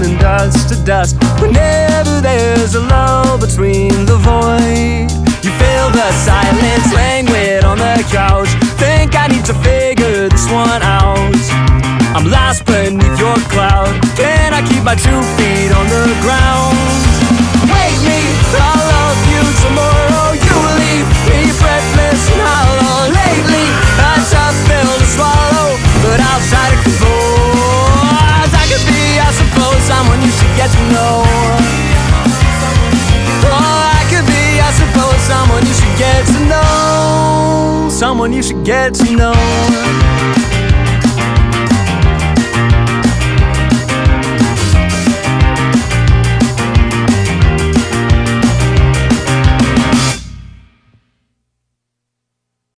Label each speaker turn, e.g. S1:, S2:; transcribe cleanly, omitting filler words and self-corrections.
S1: and dust to dust. Whenever there's a lull between the void, you feel the silence, languid on the couch. Think I need to figure this one out. I'm lost beneath your cloud. Can I keep my 2 feet on the ground? Wake me, I'll love you tomorrow. You leave me breathless and hollow. Lately, a tough pill to swallow, but I'll try to compose. I could be, I suppose, someone you should get to know. Oh, I could be, I suppose, someone you should get to know. Someone you should get to know.